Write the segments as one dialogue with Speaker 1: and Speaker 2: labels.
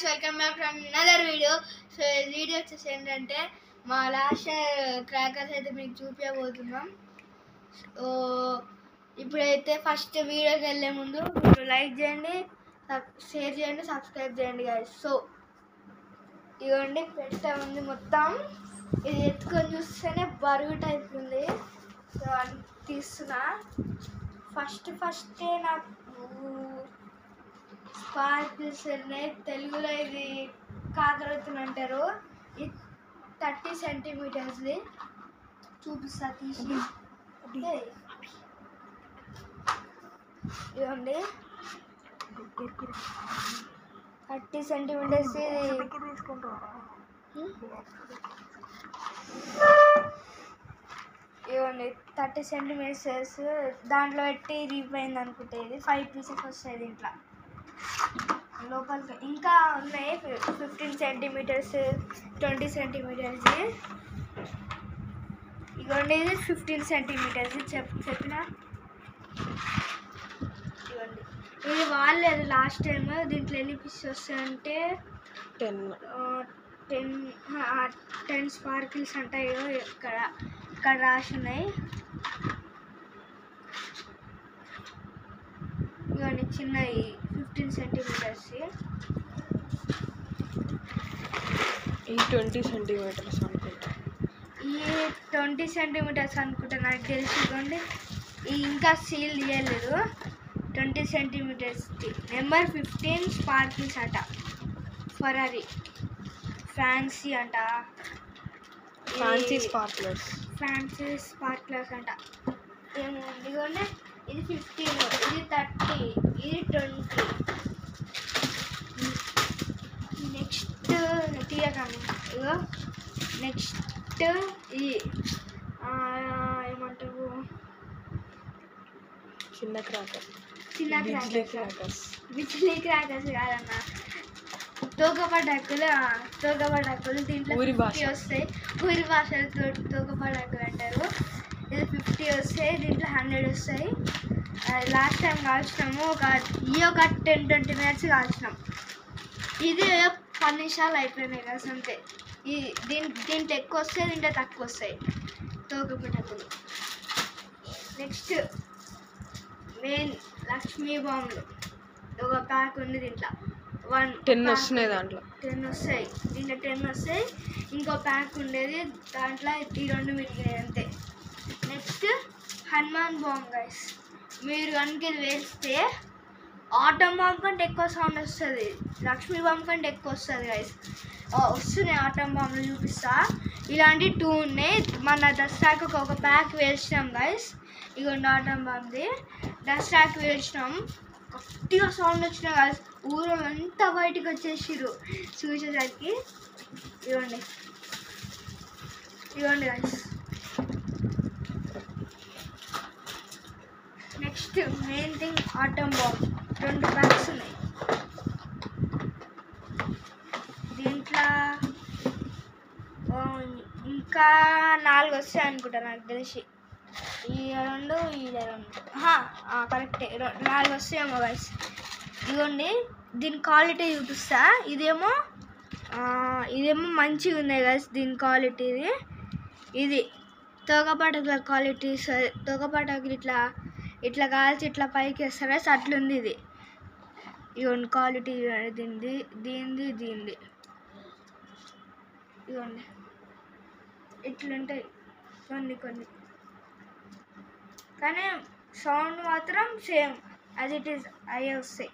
Speaker 1: guys, welcome back from another video. So video వచ్చేసి ఏంటంటే మా లాస్ట్ క్రాకర్స్ అయితే మీకు చూపించబోతున్నాం. సో ఇప్పుడైతే ఫస్ట్ వీడియోకి వెళ్ళే ముందు మీరు లైక్ చేయండి, షేర్ చేయండి, సబ్స్క్రైబ్ చేయండి guys. సో ఇవ్వండి పెట్టా ఉంది మొత్తం. ఇది ఎత్తుకొని చూస్తేనే బరువు టైప్ ఉంది. సో అని తీస్తున్నా. ఫస్టే నాకు స్పార్కిల్స్ ఉన్నాయి. తెలుగులో ఇది కాకరత్తులు అంటారు. ఇది 30 సెంటీమీటర్స్ది. చూపిస్తా తీసి. ఇవ్వండి 30 సెంటీమీటర్స్. ఇవ్వండి 30 సెంటీమీటర్స్. దాంట్లో పెట్టి రీపోయింది అనుకుంటే ఇది 5 పీసెస్ వస్తాయి దీంట్లో. లోపలికి ఇంకా ఉన్నాయి 15 సెంటీమీటర్స్, 20 సెంటీమీటర్స్. ఇవ్వండి ఇది 15 సెంటీమీటర్స్ చెప్పిన. ఇవ్వండి ఇది వాళ్ళేది లాస్ట్ టైం. దీంట్లో ఎన్ని పీసెస్ వస్తాయంటే 10 స్పార్కిల్స్ అంటాయి. ఇక్కడ రాసి ఉన్నాయి. ఇవన్నీ చిన్నవి 15 సెంటీమీటర్స్.
Speaker 2: ఈ 20 సెంటీమీటర్స్ అనుకుంటా.
Speaker 1: ఈ 20 సెంటీమీటర్స్ అనుకుంటా నాకు తెలిసి. ఇవ్వండి ఇంకా సీల్ చేయలేదు. 20 సెంటీమీటర్స్కి నెంబర్ 15 స్పార్కిల్స్ అంట. ఫెరారీ ఫ్యాన్సీ అంట.
Speaker 2: ఫ్యాన్సీ స్పార్క్లర్స్
Speaker 1: అంట. ఇదిగోండి ఇది 15, ఇది 30, ఇది 20. నెక్స్ట్ తీయకండి. ఇగో నెక్స్ట్ ఇది ఏమంటారు,
Speaker 2: చిన్న క్రాకర్స్.
Speaker 1: బిజ్లీ క్రాకర్స్ కాదన్న, తోకపటాకులు. దీంట్లో 50 వస్తాయి. ఊరి భాషలో తోకపటాకులు అంటారు. ఇది 50 వస్తాయి. దీంట్లో 100 వస్తాయి. లాస్ట్ టైం కాల్చినాము. ఒక 10-20 మినిట్స్ కాల్చినాం. ఇది 10 నిమిషాలు అయిపోయినాయి కదా అంతే. దీంట్లో ఎక్కువ వస్తాయి, దీంట్లో తక్కువ వస్తాయి తోకపటాకులు. నెక్స్ట్ మెయిన్ లక్ష్మీ బాంబులు ఒక ప్యాక్ ఉంది. దీంట్లో
Speaker 2: 10 వస్తున్నాయి. దాంట్లో
Speaker 1: 10 వస్తాయి. దీంట్లో 10 వస్తాయి. ఇంకో ప్యాక్ ఉండేది, దాంట్లో ఈ 2 మిగిలినాయి అంతే. Next Hanuman bomb guys. మీరు కనుక ఇది వేస్తే ఆటం బాంబ్ కంటే ఎక్కువ సౌండ్ వస్తుంది, లక్ష్మీ బాంబ్ కంటే ఎక్కువ వస్తుంది గైస్. వస్తున్నాయి ఆటం బాంబులు చూపిస్తా. ఇలాంటివి 2 ఉన్నాయి. మన దసరాకు ఒక ప్యాక్ వేసినాం గైస్. ఇగోండి ఆటం బాంబ్ది. దసరాకు వేసినాం. గట్టిగా సౌండ్ వచ్చినా గైస్. ఊరు అంతా బయటకు వచ్చేసిర్రు చూసేసరికి. ఇవ్వండి guys. Next main thing atom bomb. 2 packs ఉన్నాయి. దీంట్లో ఇంకా 4 వస్తాయి అనుకుంటా నాకు తెలిసి. ఈ 2 కరెక్టే, 4 వస్తాయేమో గైస్. ఇదిగోండి దీని క్వాలిటీ చూపిస్తా. ఇదేమో మంచిగా ఉన్నాయి గైస్ దీని క్వాలిటీ. ఇది తోకపటాకుల క్వాలిటీ. తోకపటాకులు ఇట్లా కాల్చి ఇట్లా పైకి వేస్తారా, అట్లుంది ఇది. ఇవ్వండి క్వాలిటీ దీనిది. ఇవ్వండి ఇట్లుంటాయి కొన్ని కానీ సౌండ్ మాత్రం సేమ్ యాజ్ ఇట్ ఈస్ అయ్యే వస్తాయి.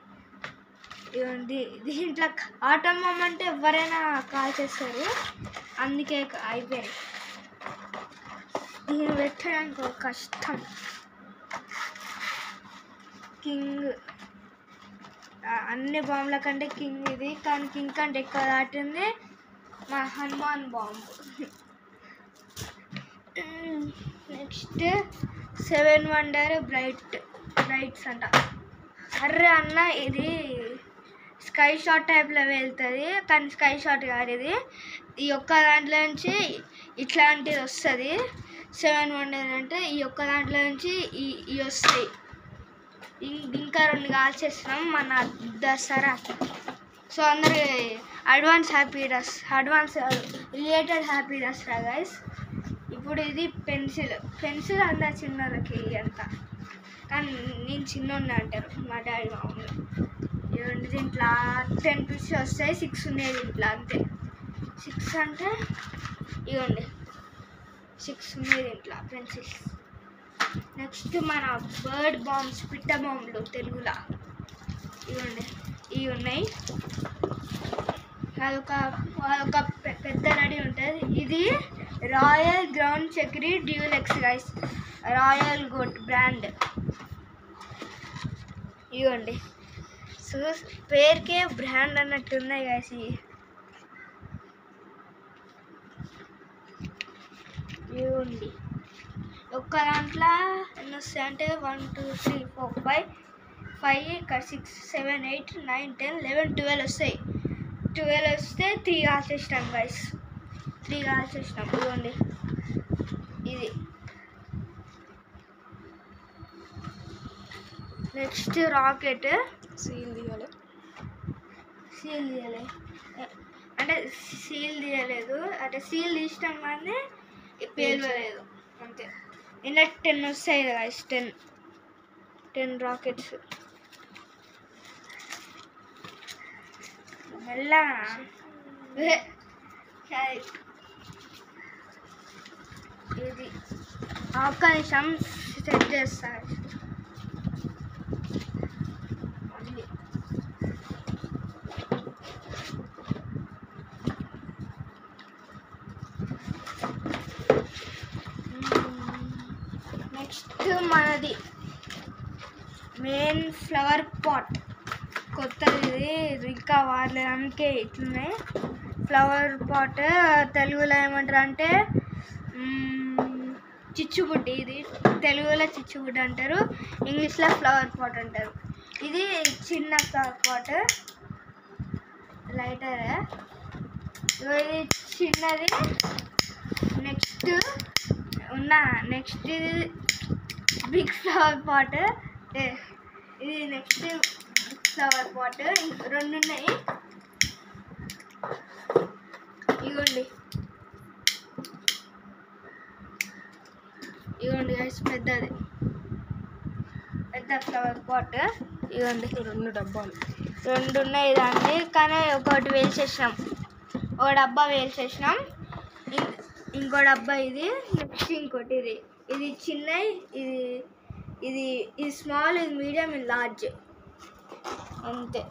Speaker 1: ఇవ్వండి దీంట్లో ఆటం బాంబ్ అంటే ఎవరైనా కాల్చేస్తారు, అందుకే అయిపోయాయి. దీన్ని పెట్టడానికి ఒక కష్టం. కింగ్ అన్ని బాంబుల కంటే కింగ్ ఇది. కానీ కింగ్ కంటే ఎక్కువ దాటింది మా హనుమాన్ బాంబు. నెక్స్ట్ 7 వండర్ బ్రైట్స్ అంట. అర్రే అన్న ఇది స్కై షాట్ టైప్లో వెళ్తుంది, కానీ స్కై షాట్ కాదు ఇది. ఈ ఒక్క దాంట్లో నుంచి ఇట్లాంటిది వస్తుంది. 7 వండర్ అంటే ఈ ఒక్క దాంట్లో నుంచి ఇవి వస్తాయి. ఇంకా 2 కాల్చేసినాం మన దసరా. సో అందరు advance related happy Dasara guys. ఇప్పుడు ఇది పెన్సిల్ అందరు చిన్నోళ్ళకి అంత, కానీ నేను చిన్నోడిని అంటారు మా డాడీ మామూలు. ఇవ్వండి దీంట్లో 10 పీసెస్ వస్తాయి, 6 ఉన్నాయి దీంట్లో అంతే. 6 అంటే ఇవ్వండి 6 ఉన్నాయి దీంట్లో పెన్సిల్స్. నెక్స్ట్ మన బర్డ్ బాంబ్స్, పిట్ట బాంబులు తెలుగులో ఇవ్వండి ఇవి ఉన్నాయి. అదొక పెద్ద రెడీ ఉంటుంది. ఇది రాయల్ గ్రౌండ్ చక్రీ deluxe guys, royal goat brand. ఇవ్వండి సో పేరుకే బ్రాండ్ అన్నట్టు ఉన్నాయి గైస్. ఇవ్వండి ఒక్క దాంట్లో ఎన్ని వస్తాయి అంటే 1 2 3 4 5 ఇక్కడ 6 7 8 9 10 11 12 వస్తాయి. 12 వస్తే 3 కాల్చేసినాం గైస్, 3 కాల్చేసినాం. ఇవ్వండి ఇది. Next rocket.
Speaker 2: సీల్ తీయాలి
Speaker 1: అంటే సీల్ తీయలేదు, అంటే సీల్ తీసినాం కానీ పేలవలేదు అంతే. ఇలా 10 వస్తాయి గైస్, 10 రాకెట్స్. మెల్లగా ఇది ఒక్క నిమిషం సెట్ చేస్తారు. నెక్స్ట్ మనది మెయిన్ ఫ్లవర్ పాట్, కొత్తది ఇది, ఇంకా వాడలేదు అందుకే ఇట్లున్నాయి. ఫ్లవర్ పాట్ తెలుగులో ఏమంటారు అంటే చిచ్చుబుడ్డి. ఇది తెలుగులో చిచ్చుబుడ్డి అంటారు, ఇంగ్లీష్లో ఫ్లవర్ పాట్ అంటారు. ఇది చిన్న ఫ్లవర్ పాట్, లైటర్. ఇది చిన్నది. నెక్స్ట్ ఇది బిగ్ ఫ్లవర్ పాట్. ఇది నెక్స్ట్ ఫ్లవర్ పాట్. 2 ఉన్నాయి. ఇవ్వండి గైస్ పెద్ద ఫ్లవర్ పాట్. ఇవ్వండి
Speaker 2: 2 డబ్బాలు,
Speaker 1: 2 ఉన్నాయి దాన్ని, కానీ ఒకటి వేసేసినాం, ఒక డబ్బా వేసేసినాం. ఇంకో డబ్బా ఇది. నెక్స్ట్ ఇంకోటి ఇది చిన్న, ఇది స్మాల్, ఇది మీడియం, ఇది లార్జ్ అంతే.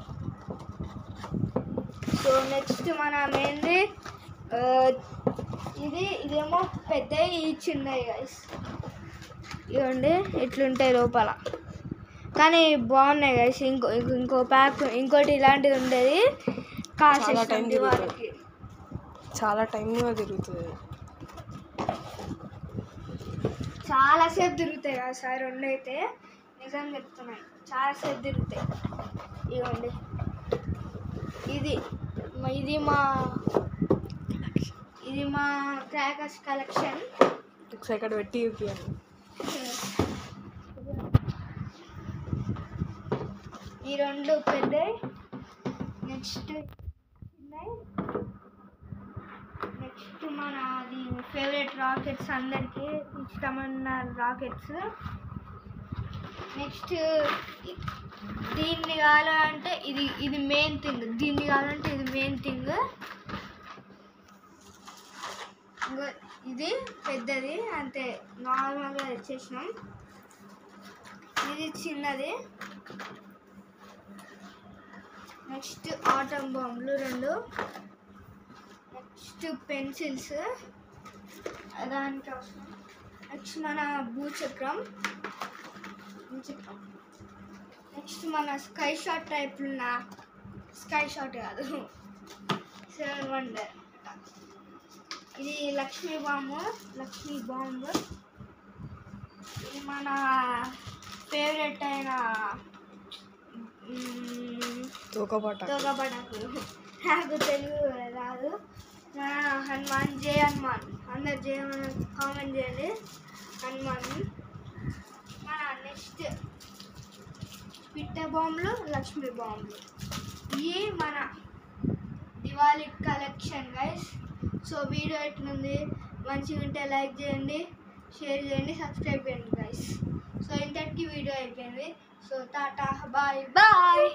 Speaker 1: సో నెక్స్ట్ మనం ఏంది ఇదేమో పెద్ద, ఇది చిన్నవి గైస్. ఇవ్వండి ఇట్లుంటాయి లోపల, కానీ బాగున్నాయి గైస్. ఇంకో ప్యాక్ ఇంకోటి ఇలాంటిది ఉండేది, కాసేస్తుంది వాళ్ళకి,
Speaker 2: చాలా టైంగా తిరుగుతుంది,
Speaker 1: చాలాసేపు తిరుగుతాయి కదా సార్. 2 అయితే నిజం చెప్తున్నాయి, చాలాసేపు తిరుగుతాయి. ఇవ్వండి ఇది మా క్రాకర్స్ కలెక్షన్.
Speaker 2: ఇక్కడ పెట్టి చూపియండి.
Speaker 1: ఈ 2 పెద్దవి. నెక్స్ట్ మన అది ఫేవరెట్ రాకెట్స్, అందరికీ ఇష్టమైన రాకెట్స్. నెక్స్ట్ దీన్ని కావాలంటే ఇది మెయిన్ థింగ్, దీన్ని కావాలంటే ఇది మెయిన్ థింగ్. ఇది పెద్దది అంతే, నార్మల్గా తెచ్చేసినాం. ఇది చిన్నది. నెక్స్ట్ ఆటం బాంబులు 2. నెక్స్ట్ పెన్సిల్స్ దానికి అవసరం. నెక్స్ట్ మన భూచక్రం. నెక్స్ట్ మన స్కై షాట్ టైప్లో ఉన్న, స్కై షాట్ కాదు, 7 వండర్. ఇది లక్ష్మీ బాంబు. ఇది మన ఫేవరెట్ అయిన తోకపటాకు. నాకు తెలుగు రాదు. హనుమాన్, జై హనుమాన్. అందరు జై హనుమాన్ కామెంట్ చేయండి. హనుమాన్. మన నెక్స్ట్ పిట్ట బాంబులు, లక్ష్మీ బాంబులు. ఇవి మన చేశాను గైస్. సో వీడియో ఎట్లుంది, మంచిగా ఉంటే లైక్ చేయండి, షేర్ చేయండి, సబ్స్క్రైబ్ చేయండి గైస్. సో ఇంతటికి వీడియో అయిపోయింది. So tata bye bye.